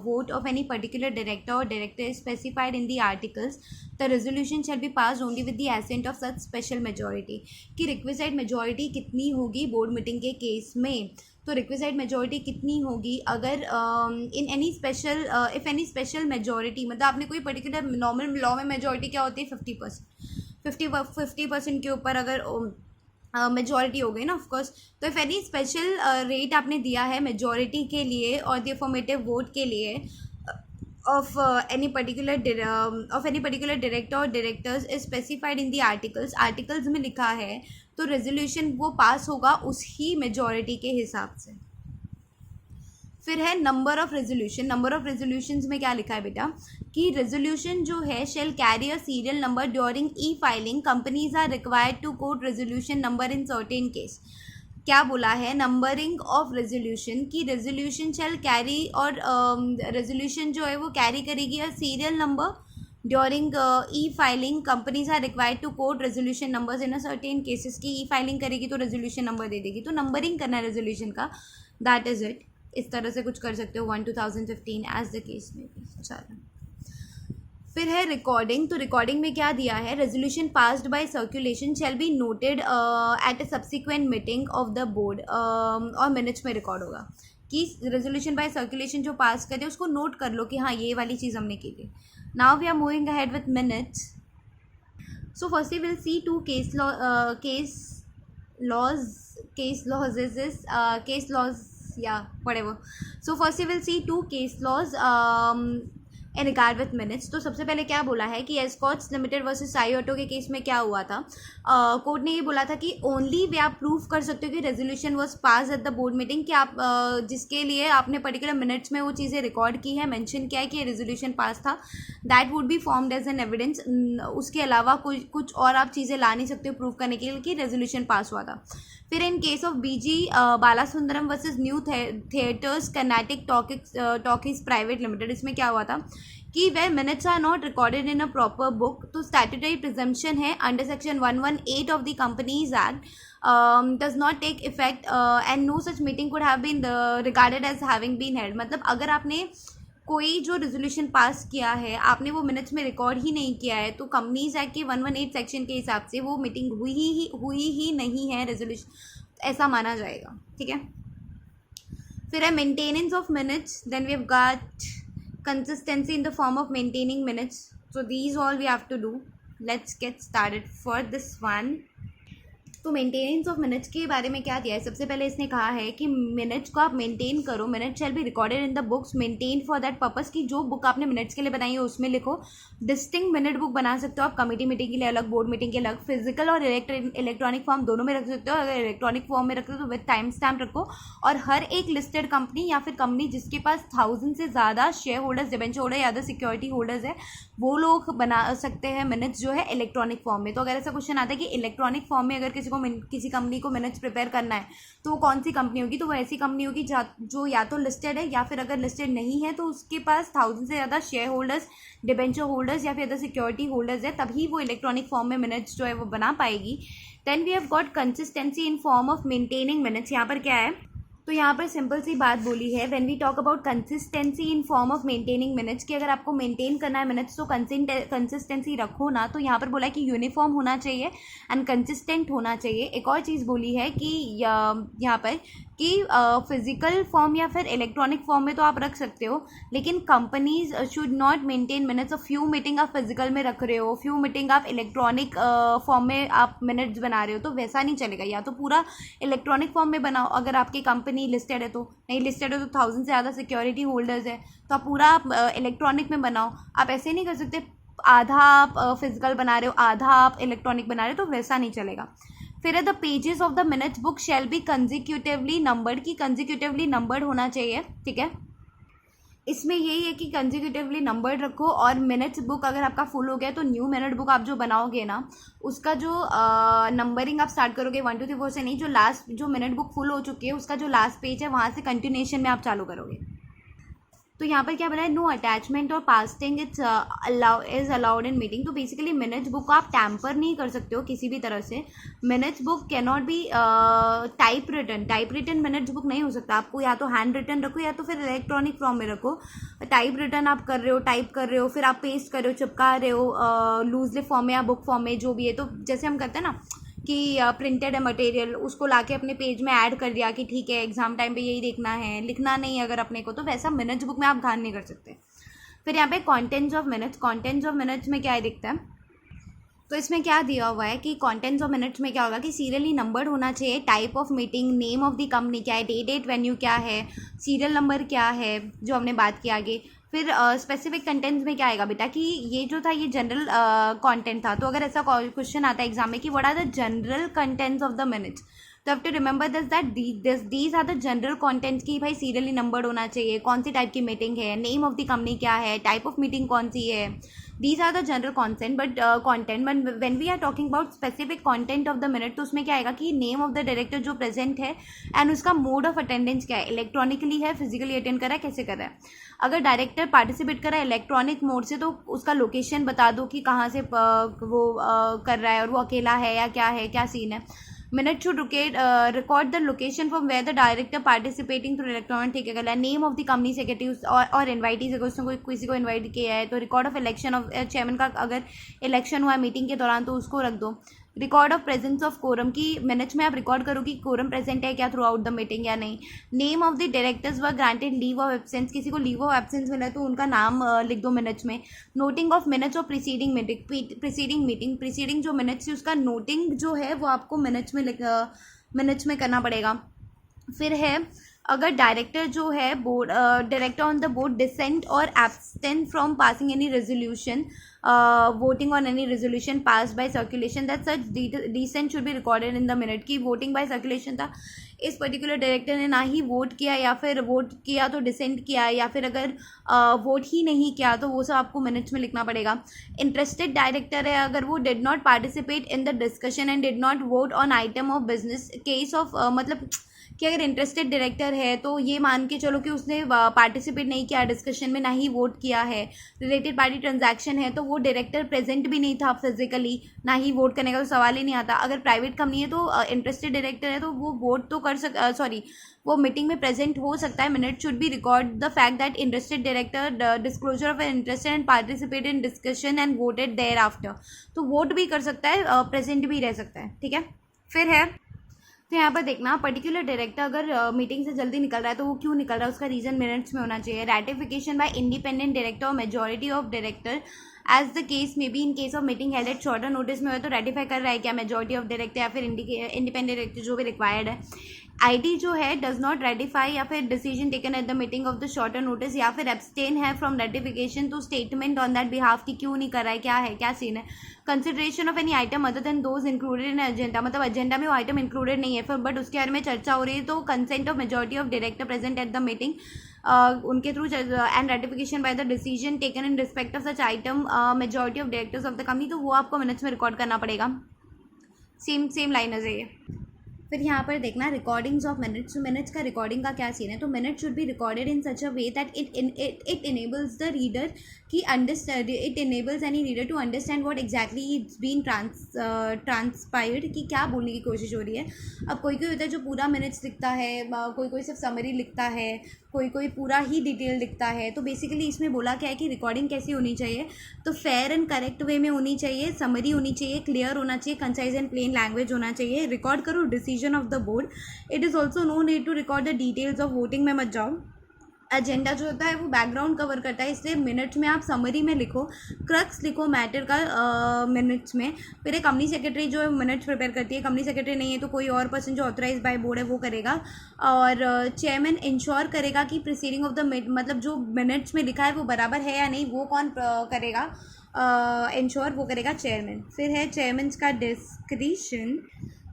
vote of any particular director और director is specified in the articles, the resolution shall be pass only with the assent of such special majority. कि रिक्विजिट मेजॉरिटी कितनी होगी बोर्ड मीटिंग के केस में, तो रिक्विजिट मेजॉरिटी कितनी होगी अगर in any special if any special majority, मतलब आपने कोई पर्टिकुलर नॉर्मल लॉ में मेजॉरिटी क्या होती है 50%, 50% के ऊपर अगर मेजॉरिटी हो गई ना ऑफकोर्स। तो इफ़ एनी स्पेशल रेट आपने दिया है मेजॉरिटी के लिए और द अफर्मेटिव वोट के लिए ऑफ एनी पर्टिकुलर डायरेक्टर और directors is specified in the articles में लिखा है, तो रेजोल्यूशन वो पास होगा उसी मेजॉरिटी के हिसाब से। फिर है नंबर ऑफ रेजोल्यूशंस में क्या लिखा है बेटा कि रेजोल्यूशन जो है shall carry a serial number during e filing, companies are required to quote resolution number in certain case. क्या बोला है, नंबरिंग ऑफ रेजोल्यूशन की रेजोल्यूशन शेल कैरी, और रेजोल्यूशन जो है वो कैरी करेगी a serial number during e filing, companies are required to quote resolution numbers in a certain cases. की ई फाइलिंग करेगी तो रेजोल्यूशन नंबर दे देगी, तो नंबरिंग करना है रेजोल्यूशन का, दैट इज़ इट। इस तरह से कुछ कर सकते हो 1/2015 एज द केस में भी। चलो फिर है रिकॉर्डिंग, तो रिकॉर्डिंग में क्या दिया है, resolution passed by circulation shall be noted at a subsequent meeting of the board, और मिनट्स में रिकॉर्ड होगा कि रेजोल्यूशन बाय सर्कुलेशन जो पास करे उसको नोट कर लो कि हाँ ये वाली चीज़ हमने की थी। Now we are moving ahead with minutes. So firstly will see 2 case laws, yeah, whatever. So first we will see 2 case laws in regard with minutes. तो सबसे पहले क्या बोला है कि Escorts limited versus Sai auto के केस में क्या हुआ था, कोर्ट ने ये बोला था कि ओनली वे आप प्रूव कर सकते हो कि resolution was pass at the board meeting, कि आप जिसके लिए आपने पर्टिकुलर मिनट्स में वो चीज़ें रिकॉर्ड की है, मेंशन किया है कि रेजोल्यूशन पास था, that would be formed as an evidence. उसके अलावा कुछ और आप चीज़ें ला नहीं सकते हो प्रूव करने के लिए कि रेजोल्यूशन पास हुआ था। फिर in case of B G Balasundaram versus new theatres Carnatic talkies private limited, इसमें क्या हुआ था कि वे minutes are not recorded in a proper book, तो स्टैट्यूटरी प्रिजम्पशन है under section 118 of the companies act does not take effect and no such meeting could have been regarded as having been held. मतलब अगर आपने कोई जो रेजोल्यूशन पास किया है आपने वो मिनट्स में रिकॉर्ड ही नहीं किया है, तो कंपनीज एक्ट के 118 सेक्शन के हिसाब से वो मीटिंग हुई ही नहीं है, रेजोल्यूशन ऐसा माना जाएगा, ठीक है। फिर है maintenance of minutes, then we have got consistency in the form of maintaining minutes. So these all we have to do. Let's get started for this one. तो मेंटेनेंस ऑफ मिनट्स के बारे में क्या दिया है, सबसे पहले इसने कहा है कि मिनट्स को आप मेंटेन करो, minute shall be recorded in the books maintain for that purpose, कि जो बुक आपने मिनट्स के लिए बनाई है उसमें लिखो। डिस्टिंक्ट मिनट बुक बना सकते हो आप, कमेटी मीटिंग के लिए अलग, बोर्ड मीटिंग के अलग, फिजिकल और इलेक्ट्रॉनिक फॉर्म दोनों में रख सकते हो। अगर इलेक्ट्रॉनिक फॉर्म में रखते हो तो विद टाइम स्टैम्प रखो, और हर एक लिस्टेड कंपनी या फिर कंपनी जिसके पास 1000 से ज़्यादा शेयर होल्डर्स, डिबेंचर होल्डर या अदर सिक्योरिटी होल्डर्स है, वो लोग बना सकते हैं मिनट्स जो है इलेक्ट्रॉनिक फॉर्म में। तो अगर ऐसा क्वेश्चन आता है कि इलेक्ट्रॉनिक फॉर्म में अगर किसी किसी कंपनी को मिनट्स प्रिपेयर करना है तो वो कौन सी कंपनी होगी, तो वो ऐसी कंपनी होगी जो या तो लिस्टेड है या फिर अगर लिस्टेड नहीं है तो उसके पास 1000 से ज़्यादा शेयर होल्डर्स, डिबेंचर होल्डर्स या फिर अदर सिक्योरिटी होल्डर्स है, तभी वो इलेक्ट्रॉनिक फॉर्म में मिनट्स जो है वो बना पाएगी। Then we have got consistency in form of maintaining minutes. यहाँ पर क्या है, तो यहाँ पर सिंपल सी बात बोली है, when we talk about consistency in form of maintaining minutes, कि अगर आपको मेंटेन करना है मिनट्स तो कंसिस्टेंसी रखो ना, तो यहाँ पर बोला है कि यूनिफॉर्म होना चाहिए एंड कंसिस्टेंट होना चाहिए। एक और चीज़ बोली है कि यहाँ पर कि फिजिकल फॉर्म या फिर इलेक्ट्रॉनिक फॉर्म में तो आप रख सकते हो, लेकिन companies should not maintain minutes of few meeting आप फिजिकल में रख रहे हो, फ्यू मीटिंग आप इलेक्ट्रॉनिक फॉर्म में आप मिनट्स बना रहे हो, तो वैसा नहीं चलेगा। या तो पूरा इलेक्ट्रॉनिक फॉर्म में बनाओ, अगर आपकी कंपनी लिस्टेड है तो, नहीं लिस्टेड है तो 1000 से ज़्यादा सिक्योरिटी होल्डर्स है तो आप पूरा इलेक्ट्रॉनिक में बनाओ। आप ऐसे नहीं कर सकते आधा आप फिजिकल बना रहे हो आधा आप इलेक्ट्रॉनिक बना रहे हो, तो वैसा नहीं चलेगा। फिर है the pages of the minutes book shall be consecutively numbered, की कंजिक्यूटिवली नंबर्ड होना चाहिए, ठीक है। इसमें यही है कि कंजिक्यूटिवली नंबर्ड रखो, और मिनट्स बुक अगर आपका फुल हो गया तो न्यू मिनट बुक आप जो बनाओगे ना उसका जो नंबरिंग आप स्टार्ट करोगे 1 2 3 4 से नहीं, जो लास्ट जो मिनट बुक फुल हो चुकी है उसका जो लास्ट पेज है वहाँ से कंटिन्यूएशन में आप चालू करोगे। तो यहाँ पर क्या बना है, नो अटैचमेंट और pasting is allowed in meeting. तो बेसिकली मिनट्स बुक को आप टैम्पर नहीं कर सकते हो किसी भी तरह से। Minutes book can not be type written minutes book नहीं हो सकता। आपको या तो हैंड रिटन रखो या तो फिर इलेक्ट्रॉनिक फॉर्म में रखो। टाइप रिटन आप कर रहे हो, टाइप कर रहे हो, फिर आप पेस्ट कर रहे हो, चिपका रहे हो लूज लिप फॉर्म में या बुक फॉर्म में, जो भी है। तो जैसे हम करते हैं ना कि प्रिंटेड है मटेरियल, उसको लाके अपने पेज में ऐड कर दिया कि ठीक है एग्जाम टाइम पे यही देखना है, लिखना नहीं अगर अपने को, तो वैसा मिनट्स बुक में आप ध्यान नहीं कर सकते। फिर यहाँ पे कंटेंट्स ऑफ मिनट्स में क्या है दिखता है, तो इसमें क्या दिया हुआ है कि कंटेंट्स ऑफ मिनट्स में क्या होगा कि सीरियली नंबर्ड होना चाहिए, type of meeting, name of the company क्या है, डेट वेन्यू क्या है, सीरियल नंबर क्या है, जो हमने बात की आगे। फिर स्पेसिफिक कंटेंट्स में क्या आएगा बेटा कि ये जो था ये जनरल कंटेंट था। तो अगर ऐसा क्वेश्चन आता है एग्जाम में कि what are the general contents of the minutes, तो have to remember that these are the general contents की भाई सीरियली नंबर्ड होना चाहिए, कौन सी टाइप की मीटिंग है, नेम ऑफ द कंपनी क्या है, टाइप ऑफ मीटिंग कौन सी है। These are the general consent but when we are talking about specific content of the minute, तो उसमें क्या आएगा कि नेम ऑफ द डायरेक्टर जो प्रेजेंट है एंड उसका मोड ऑफ अटेंडेंस क्या है, इलेक्ट्रॉनिकली है, फिजिकली अटेंड कर रहा है, कैसे कर रहा है। अगर डायरेक्टर पार्टिसिपेट कर रहा है इलेक्ट्रॉनिक मोड से तो उसका लोकेशन बता दो कि कहाँ से वो कर रहा है और वो अकेला है या क्या है, क्या सीन है। Minute should record the location from where the director participating through electronic, ठीक है। Name of the company secretary और इन्वाइटीज, अगर उसने किसी को इन्वाइट किया है तो record of election of chairman का, अगर इलेक्शन हुआ है मीटिंग के दौरान तो उसको रख दो। Record of presence of quorum, की मिनट्स में आप रिकॉर्ड करो कि कोरम प्रेजेंट है क्या थ्रू आउट द मीटिंग या नहीं। Name of the directors were granted leave of absence, किसी को लीव ऑफ एब्सेंस मिला है तो उनका नाम लिख दो मिनट्स में। Noting of minutes of preceding meeting, preceding जो मिनट्स है उसका नोटिंग जो है वो आपको मिनट्स में करना पड़ेगा। फिर है अगर डायरेक्टर जो है board director on the board dissent और abstain from passing any resolution, voting on any resolution pass by circulation, that such dissent should be recorded in the minute. की वोटिंग बाय सर्कुलेशन था, इस पर्टिकुलर डायरेक्टर ने ना ही वोट किया या फिर वोट किया तो डिसेंट किया, या फिर अगर वोट ही नहीं किया तो वो सब आपको मिनट्स में लिखना पड़ेगा। इंटरेस्टेड डायरेक्टर है, अगर वो did not participate in the discussion and did not vote on item of business, case of मतलब कि अगर इंटरेस्टेड डायरेक्टर है तो ये मान के चलो कि उसने पार्टिसिपेट नहीं किया डिस्कशन में, ना ही वोट किया है, रिलेटेड पार्टी ट्रांजैक्शन है, तो वो डायरेक्टर प्रेजेंट भी नहीं था फिजिकली, ना ही वोट करने का तो सवाल ही नहीं आता। अगर प्राइवेट कंपनी है तो इंटरेस्टेड डायरेक्टर है तो वो वोट तो कर वो मीटिंग में प्रेजेंट हो सकता है। Minute should be record the fact that interested director disclosure of interest and participate in discussion and voted thereafter, तो वोट भी कर सकता है, प्रेजेंट भी रह सकता है, ठीक है। फिर है तो यहाँ पर देखना पर्टिकुलर डायरेक्टर अगर मीटिंग से जल्दी निकल रहा है तो वो क्यों निकल रहा है, उसका रीजन मिनट्स में होना चाहिए। रैटिफिकेशन बाय इंडिपेंडेंट डायरेक्टर और majority of director as the case may be, in case of meeting held at shorter notice में हो तो रेटिफाई कर रहा है क्या मेजॉरिटी ऑफ डायरेक्टर या फिर इंडिपेंडेंट डायरेक्टर जो भी रिक्वायर्ड है। आईडी जो है डज नॉट रेटिफाई या फिर decision taken at the meeting of the shorter notice, या फिर एब्सटेन है फ्रॉम रेटिफिकेशन, तो स्टेटमेंट ऑन दैट बिहाफ की क्यों नहीं कर रहा है, क्या है, क्या सीन है। Consideration of any item other than those included in agenda, मतलब एजेंडा में वो आइटम इंक्लूडेड नहीं है फिर बट उसके बारे में चर्चा हो रही है, तो consent of majority of director present at the meeting उनके through and ratification by the decision taken in respect of such item majority of directors of the company, तो वो आपको मिनट्स में रिकॉर्ड करना पड़ेगा। सेम सेम लाइनर्स है ये। फिर यहाँ पर देखना रिकॉर्डिंग्स ऑफ मिनट्स। तो मिनट्स का रिकॉर्डिंग का क्या सीन है, तो minute should be recorded in such a way that it enables the reader की understand, it enables any reader to understand what exactly it's been transpired, कि क्या बोलने की कोशिश हो रही है। अब कोई कोई होता है जो पूरा मिनट्स लिखता है, कोई कोई सिर्फ समरी लिखता है, कोई कोई पूरा ही डिटेल लिखता है। तो बेसिकली इसमें बोला क्या है कि रिकॉर्डिंग कैसी होनी चाहिए, तो फेयर एंड करेक्ट वे में होनी चाहिए, समरी होनी चाहिए, क्लियर होना चाहिए, कंसाइज एंड प्लेन लैंग्वेज होना चाहिए। रिकॉर्ड करो decision of the board. It is also no need to record the details of voting में मत जाओ। एजेंडा जो होता है वो बैकग्राउंड कवर करता है, इसलिए मिनट्स में आप समरी में लिखो, क्रक्स लिखो मैटर का मिनट्स में। फिर एक कंपनी सेक्रेटरी जो मिनट्स प्रिपेयर करती है, कंपनी सेक्रेटरी नहीं है तो कोई और पर्सन जो ऑथराइज बाय बोर्ड है वो करेगा। और चेयरमैन इंश्योर करेगा कि प्रोसीडिंग ऑफ द मतलब जो मिनट्स में लिखा है वो बराबर है या नहीं, वो कौन करेगा, इंश्योर वो करेगा चेयरमैन। फिर है चेयरमैन का डिस्क्रिशन।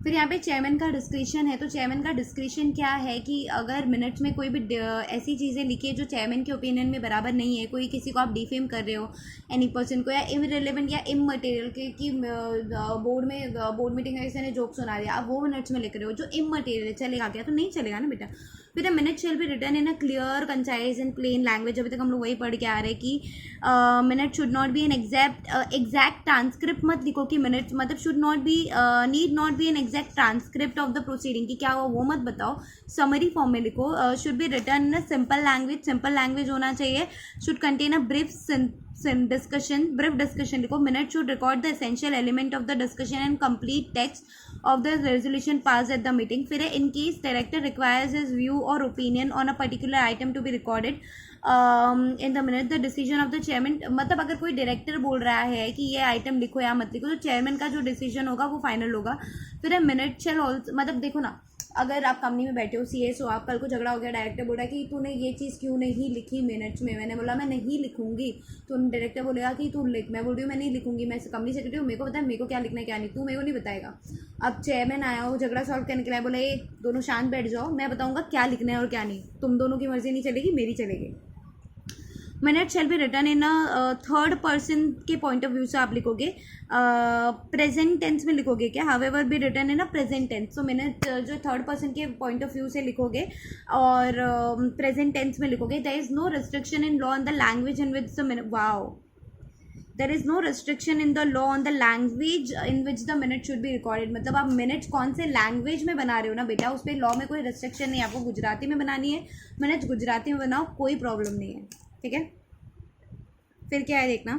फिर यहाँ पे चेयरमैन का डिस्क्रिशन है, तो चेयरमैन का डिस्क्रिशन क्या है कि अगर मिनट्स में कोई भी ऐसी चीज़ें लिखी है जो चेयरमैन के ओपिनियन में बराबर नहीं है, कोई किसी को आप डिफेम कर रहे हो एनी पर्सन को, या इररिलेवेंट या इमटेरियल कि बोर्ड मीटिंग में किसी ने जोक सुना दिया, आप वो मिनट्स में लिख रहे हो जो इमटेरियल चलेगा क्या, तो नहीं चलेगा ना बेटा। फिर minute shall be written in a clear concise and plain language. अभी तक हम लोग वही पढ़ के आ रहे हैं कि minute should not be an exact transcript मत लिखो कि मिनट मतलब should not be need not B an exact transcript of the proceeding, कि क्या हुआ वो मत बताओ, समरी फॉर्म में लिखो। Should be written in a simple language, simple language होना चाहिए। Should contain a brief discussion लिखो। Minute should record the essential element of the discussion and complete text of the resolution passed at the meeting. फिर in case director requires his view or opinion on a particular item to be recorded in the minute, the decision of the chairman, मतलब अगर कोई डायरेक्टर बोल रहा है कि ये आइटम लिखो या मत लिखो, तो चेयरमैन का जो डिसीजन होगा वो फाइनल होगा। फिर मिनट शैल ऑल्सो, मतलब देखो ना, अगर आप कंपनी में बैठे हो सीएस हो, आप कल को झगड़ा हो गया, डायरेक्टर बोल रहा है कि तूने ये चीज़ क्यों नहीं लिखी मिनट्स में, मैंने बोला मैं नहीं लिखूंगी, तो डायरेक्टर बोलेगा कि तू लिख, मैं बोल रही हूँ मैं नहीं लिखूंगी, मैं कंपनी सेक्रेटरी हूँ, मेरे को पता है मेरे को क्या लिखना है क्या नहीं, तू मेरे को नहीं बताएगा। अब चेयरमैन आया हो झगड़ा सॉल्व करने के लिए, बोला ये दोनों शांत बैठ जाओ, मैं बताऊँगा क्या लिखना है और क्या नहीं, तुम दोनों की मर्जी नहीं चलेगी, मेरी चलेगी। Minute shall be written in third person के पॉइंट ऑफ व्यू से आप लिखोगे, प्रेजेंट टेंस में लिखोगे क्या, however be written in present tense. तो मिनट जो थर्ड पर्सन के पॉइंट ऑफ व्यू से लिखोगे और प्रेजेंट टेंस में लिखोगे। There is no restriction in law on the language in which the minute, wow, there is no restriction in the law on the language in which the minute should be recorded. मतलब आप मिनट्स कौन से लैंग्वेज में बना रहे हो ना बेटा, उस पर लॉ में कोई रिस्ट्रिक्शन नहीं है। आपको गुजराती में बनानी है मिनट्स, गुजराती में बनाओ, कोई प्रॉब्लम नहीं है, ठीक है। फिर क्या है देखना,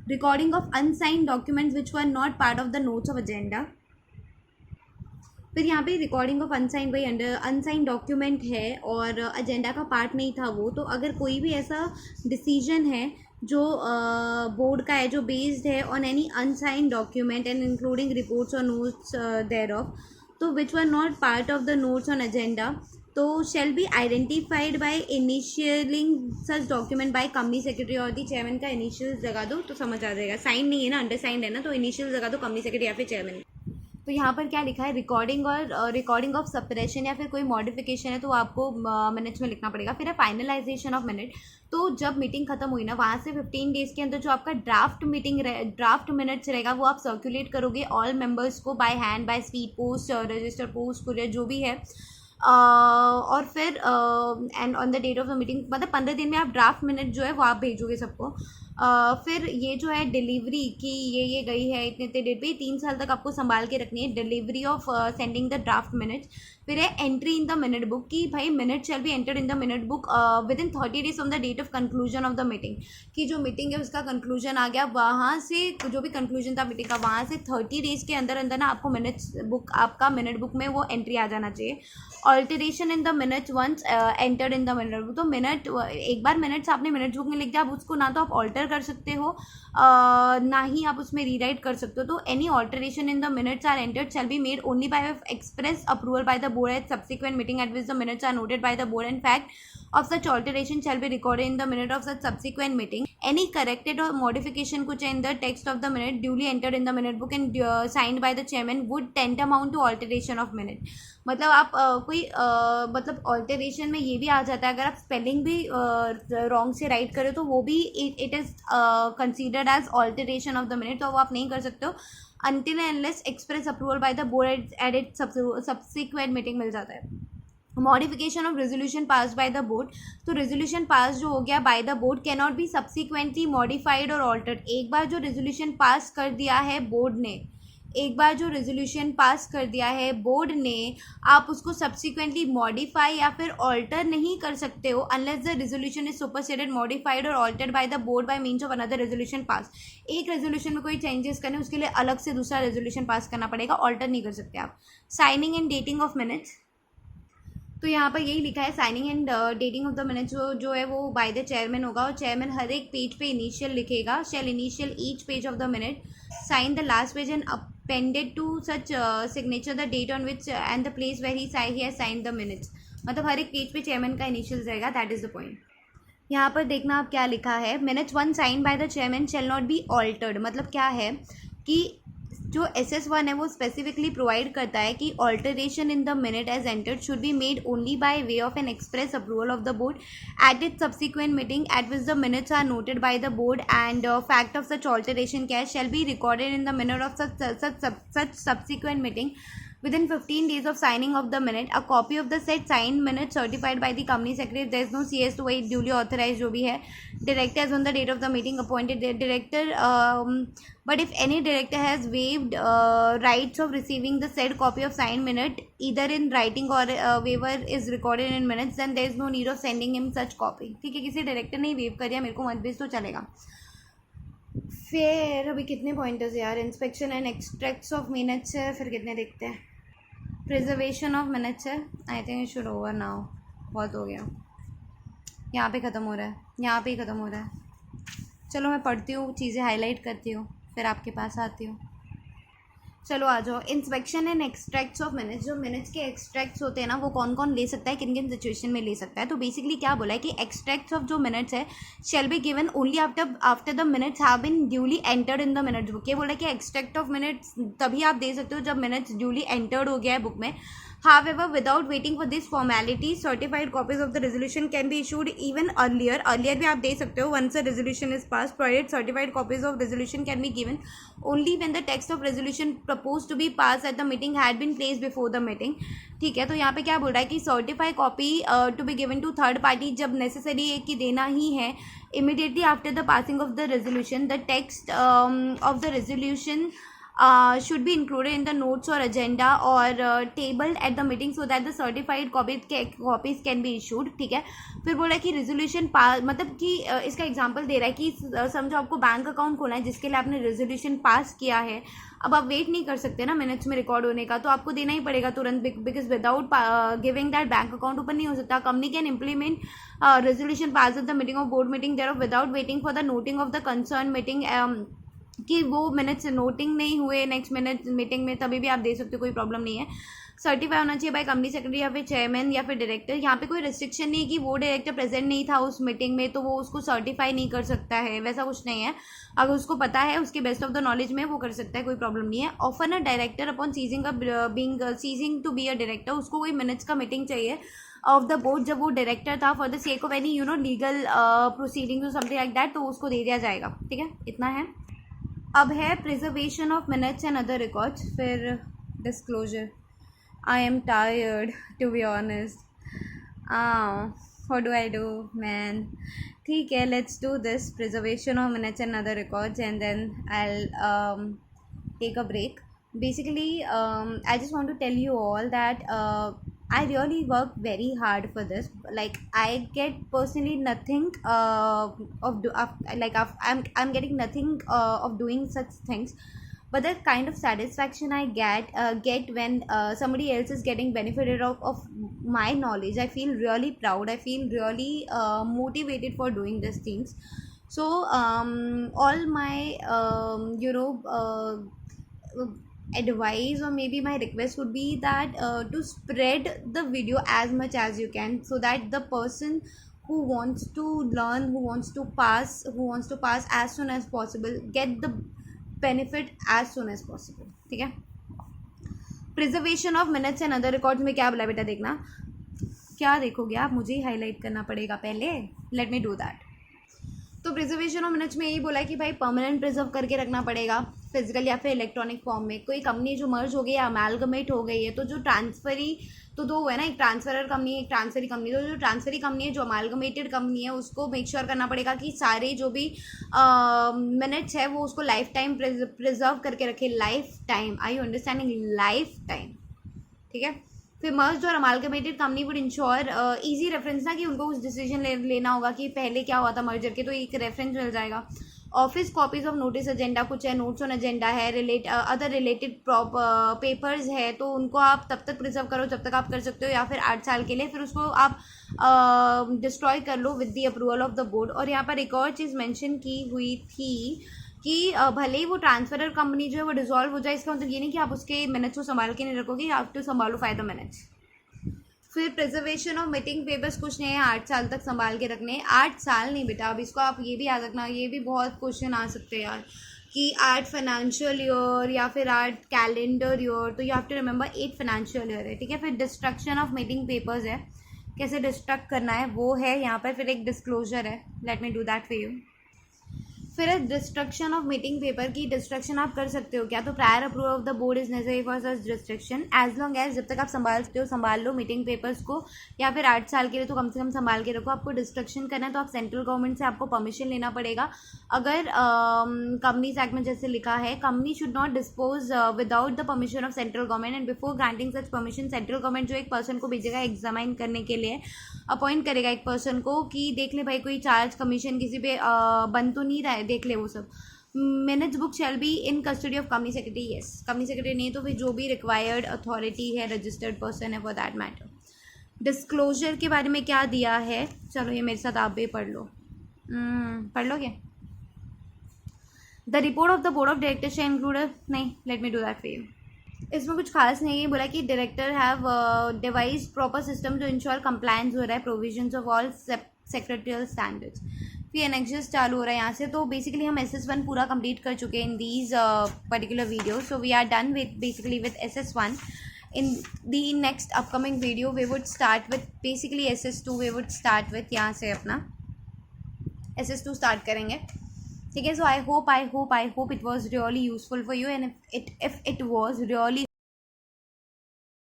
recording of unsigned documents which were not part of the notes of agenda. फिर यहाँ पे रिकॉर्डिंग ऑफ अनसाइंड, वही अंडर अनसाइंड डॉक्यूमेंट है और एजेंडा का पार्ट नहीं था वो, तो अगर कोई भी ऐसा डिसीजन है जो बोर्ड का है, जो बेस्ड है on any unsigned document and including reports और नोट्स देयर ऑफ, तो which were not part of the notes on agenda, तो shall be identified by initialing such document by company secretary और दी चेयरमैन का इनिशियल लगा दो तो समझ आ जाएगा। साइन नहीं है ना, अंडर साइंड है ना, तो इनिशियल लगा दो कंपनी सेक्रेटरी या फिर चेयरमैन। तो यहाँ पर क्या लिखा है, रिकॉर्डिंग और रिकॉर्डिंग ऑफ सप्रेशन या फिर कोई मॉडिफिकेशन है तो आपको मिनट्स में लिखना पड़ेगा। फिर है फाइनलाइजेशन ऑफ मिनट। तो जब मीटिंग खत्म हुई ना, वहाँ से 15 डेज़ के अंदर जो आपका ड्राफ्ट मिनट्स रहेगा वो आप सर्कुलेट करोगे ऑल मेंबर्स को, by hand, by speed post, register post, courier, जो भी है। और फिर and on the date of the meeting, मतलब 15 दिन में आप ड्राफ्ट मिनट जो है वो आप भेजोगे सबको। फिर ये जो है डिलीवरी की, ये गई है इतने इतने डेट पे, 3 साल तक आपको संभाल के रखनी है, delivery of sending the draft minutes. फिर है entry in the minute book, कि भाई minute shall be entered in the minute book with in 30 days from the date of conclusion of the meeting, कि जो मीटिंग है उसका कंक्लूजन आ गया, वहाँ से जो भी कंक्लूजन था मीटिंग का, वहाँ से 30 डेज के अंदर अंदर ना आपको मिनट्स बुक, आपका मिनट बुक में वो एंट्री आ जाना चाहिए। Alteration in the minutes once entered in the minute book, तो मिनट एक बार मिनट्स आपने मिनट्स बुक में लिख दिया, आप उसको ना तो आप ऑल्टर कर सकते हो ना ही आप उसमें रीराइट कर सकते हो। तो any alteration in the minutes are entered shall be made only by express approval by the board at subsequent meeting at which the minutes are noted by the board, and fact of such alteration shall be recorded in the minute of such subsequent meeting. Any corrected or modification which in the text of the minute duly entered in the minute book and signed by the chairman would tantamount to alteration of minute. मतलब आप कोई मतलब ऑल्टरेशन में ये भी आ जाता है, अगर आप स्पेलिंग भी रॉन्ग से राइट करो तो वो भी it is considered as alteration of the minute, तो वो आप नहीं कर सकते हो। until and unless express approval by the board at its subsequent meeting मिल जाता है. Modification of resolution pass bye the board. तो रेजोल्यूशन पास जो हो गया bye the board can not B subsequently modified और ऑल्टर्ड. एक बार जो रेजोल्यूशन पास कर दिया है बोर्ड ने, एक बार जो रेजोल्यूशन पास कर दिया है बोर्ड ने, आप उसको सब्सिक्वेंटली मॉडिफाई या फिर ऑल्टर नहीं कर सकते हो unless the resolution is superseded, modified और altered by the board by means of another resolution pass. एक रेजोल्यूशन में कोई चेंजेस करने उसके लिए अलग से दूसरा रेजोल्यूशन पास करना पड़ेगा, ऑल्टर नहीं कर सकते आप. Signing and dating of minutes. तो यहाँ पर यही लिखा है signing and dating of the minutes जो है वो बाय द चेयरमैन होगा, और चेयरमैन हर एक पेज पे इनिशियल लिखेगा. Shall initial each page of the minute, sign the last page and appended to such signature the date on which and the place where he has sign the minutes. मतलब हर एक पेज पे चेयरमैन का इनिशियल रहेगा. That is the point. यहाँ पर देखना आप क्या लिखा है. Minutes one sign by the chairman shall not be altered. मतलब क्या है कि जो SS1 है वो स्पेसिफिकली प्रोवाइड करता है कि alteration in the minute as entered should be made only by way of an express approval of the board at its subsequent meeting at which the minutes are noted by the board and fact of such alteration cash shall be recorded in the minute of such subsequent meeting within 15 days of signing of the minute. A copy of the said signed minute certified by the company secretary if there is no CS to wait duly authorized जो भी है. Director as on the date of the meeting appointed director, but if any director has waived rights of receiving the said copy of signed minute either in writing or waiver is recorded in minutes, then there is no need of sending him such copy. ठीक है, किसी डायरेक्टर ने वेव कर दिया, मेरे को मत भेज तो चलेगा. फिर अभी कितने पॉइंटर्स यार. Inspection and extracts of minutes है. फिर कितने देखते हैं. प्रिजर्वेशन ऑफ मिनट्स है. I think it should over now. बहुत हो गया. यहाँ पे ख़त्म हो रहा है, यहाँ पे ही ख़त्म हो रहा है. चलो मैं पढ़ती हूँ, चीज़ें हाईलाइट करती हूँ, फिर आपके पास आती हूँ. चलो आ जाओ. Inspection and extracts of minutes. जो मिनट्स के एक्सट्रैक्ट्स होते हैं ना वो कौन कौन ले सकता है, किन किन सिचुएशन में ले सकता है. तो बेसिकली क्या बोला है कि एक्सट्रैक्ट्स ऑफ जो मिनट्स है shall be given only after the minutes have been duly entered in the minutes book. ये बोला है कि एक्सट्रैक्ट ऑफ मिनट्स तभी आप दे सकते हो जब मिनट्स ड्यूली एंटर्ड हो गया है बुक में. However, without waiting for this formality, certified copies of the resolution can be issued even earlier. Earlier भी आप दे सकते हो once a resolution is passed. Provided certified copies of resolution can be given only when the text of resolution proposed to be passed at the meeting had been placed before the meeting. ठीक है, तो यहाँ पे क्या बोल रहा है कि certified copy to be given to third party जब नेसेसरी है कि देना ही है. Immediately after the passing of the resolution the text of the resolution should be included in the notes or agenda or tabled at the meeting so that the certified copies can be issued. ठीक है. फिर बोला है कि रेजोल्यूशन पास, मतलब कि इसका एग्जांपल दे रहा है कि समझो आपको बैंक अकाउंट खोलना है जिसके लिए आपने रेजोल्यूशन पास किया है. अब आप वेट नहीं कर सकते ना मिनट्स में रिकॉर्ड होने का, तो आपको देना ही पड़ेगा तुरंत, because without giving that bank account open नहीं हो सकता. Company can implement resolution pass at the meeting of board meeting there without waiting for the noting of the concern meeting. कि वो मिनट्स नोटिंग नहीं हुए नेक्स्ट मिनट मीटिंग में, तभी भी आप दे सकते हो, कोई प्रॉब्लम नहीं है. सर्टिफाई होना चाहिए बाय कंपनी सेक्रेटरी या फिर चेयरमैन या फिर डायरेक्टर. यहाँ पे कोई रिस्ट्रिक्शन नहीं है कि वो डायरेक्टर प्रेजेंट नहीं था उस मीटिंग में तो वो उसको सर्टिफाई नहीं कर सकता है, वैसा कुछ नहीं है. अगर उसको पता है, उसके बेस्ट ऑफ द नॉलेज में वो कर सकता है, कोई प्रॉब्लम नहीं है. Often a director upon ceasing to be a director, उसको कोई मिनट्स का मीटिंग चाहिए ऑफ द बोर्ड जब वो डायरेक्टर था for the sake of any legal proceeding और समथिंग लाइक दैट, तो उसको दे दिया जाएगा. ठीक है, इतना है. अब है preservation of minutes and other records. फिर disclosure. I am tired to be honest. What do I do man. ठीक है, let's do this preservation of minutes and other records and then I will take a break. Basically, I just want to tell you all that I really work very hard for this. Like I get personally nothing I'm getting nothing of doing such things, but the kind of satisfaction I get when somebody else is getting benefited of my knowledge, I feel really proud. I feel really motivated for doing these things. So all my advice or maybe my request would be that to spread the video as much as you can, so that the person who wants to learn, who wants to pass as soon as possible, get the benefit as soon as possible. ठीक है. Preservation of minutes and other records में क्या बोला बेटा, देखना क्या देखोगे आप, मुझे ही हाईलाइट करना पड़ेगा पहले. Late me do that. तो प्रिजर्वेशन ऑफ मिनट्स में यही बोला है कि भाई परमानेंट प्रिजर्व करके रखना पड़ेगा. फिजिकल या फिर इलेक्ट्रॉनिक फॉर्म में, कोई कंपनी जो मर्ज हो गई या अमेलगमेट हो गई है, तो जो ट्रांसफरी तो दो है ना, एक ट्रांसफरर कंपनी एक ट्रांसफरी कंपनी, तो जो ट्रांसफरी कंपनी है, जो अमालगमेटेड कंपनी है, उसको मेक श्योर करना पड़ेगा कि सारे जो भी मिनट्स है वो उसको लाइफ टाइम प्रिजर्व करके रखे, lifetime, I you understanding, lifetime, ठीक है। फिर मर्ज और amalgamated company would ensure easy reference ना, कि उनको कुछ डिसीजन लेना होगा कि पहले क्या हुआ था मर्जर के, तो एक रेफरेंस मिल जाएगा। Office copies of notice agenda, कुछ है नोट्स ऑन एजेंडा है, अदर रिलेटेड पेपर्स है, तो उनको आप तब तक प्रिजर्व करो जब तक आप कर सकते हो, या फिर 8 साल के लिए, फिर उसको आप डिस्ट्रॉय कर लो with the approval of the board. और यहाँ पर एक और चीज़ मेंशन की हुई थी कि भले ही वो ट्रांसफरर कंपनी जो है वो डिसॉल्व हो जाए, इसका मतलब ये नहीं कि आप उसके मिनट्स को संभाल के नहीं रखोगे, आप तो संभालो फायदा मिनट्स। फिर प्रिजर्वेशन ऑफ मीटिंग पेपर्स, कुछ नहीं है, 8 साल तक संभाल के रखने। 8 साल नहीं बेटा, अब इसको आप ये भी याद रखना, ये भी बहुत क्वेश्चन आ सकते हैं यार, कि 8 फाइनेंशियल ईयर या फिर 8 कैलेंडर ईयर, तो you have to remember 8 financial year है, ठीक है। फिर डिस्ट्रक्शन ऑफ मीटिंग पेपर्स है, कैसे डिस्ट्रक्ट करना है वो है यहाँ पर। फिर एक डिस्क्लोजर है, let me do that for you. फिर डिस्ट्रक्शन ऑफ मीटिंग पेपर की डिस्ट्रक्शन आप कर सकते हो क्या, तो prior approval of the board is necessary for such destruction, as long as, जब तक आप संभाल सकते हो संभाल लो मीटिंग पेपर्स को, या फिर 8 साल के लिए तो कम से कम संभाल के रखो। आपको डिस्ट्रक्शन करना है तो आप सेंट्रल गवर्नमेंट से आपको परमिशन लेना पड़ेगा। अगर कंपनीज एक्ट में जैसे लिखा है, company should not dispose without the permission of central government, and before granting such permission central government जो एक पर्सन को भेजेगा एग्जामाइन करने के लिए, अपॉइंट करेगा एक पर्सन को, कि देख ले भाई कोई चार्ज कमीशन किसी पे बन तो नहीं रहा है, देख ले वो सब। Minutes book shall be in custody of company secretary, yes, company secretary नहीं तो फिर जो भी रिक्वायर्ड अथॉरिटी है, रजिस्टर्ड पर्सन है फॉर दैट मैटर। डिस्क्लोजर के बारे में क्या दिया है, चलो ये मेरे साथ आप भी पढ़ लो, पढ़ लोगे। The report of the board of directors shall include, नहीं, let me do that for you. इसमें कुछ खास नहीं है, बोला कि director have devise proper system to ensure compliance हो रहा है provisions of all secretarial standards. फिर एनेक्सेस चालू हो रहा है यहाँ से, तो बेसिकली हम SS1 पूरा कंप्लीट कर चुके हैं in these particular video, so we are done with basically with SS1। In the next upcoming video we would start with basically SS2, we would start with यहाँ से अपना SS2 स्टार्ट करेंगे, ठीक है। So I hope it was really useful for you, and if it was really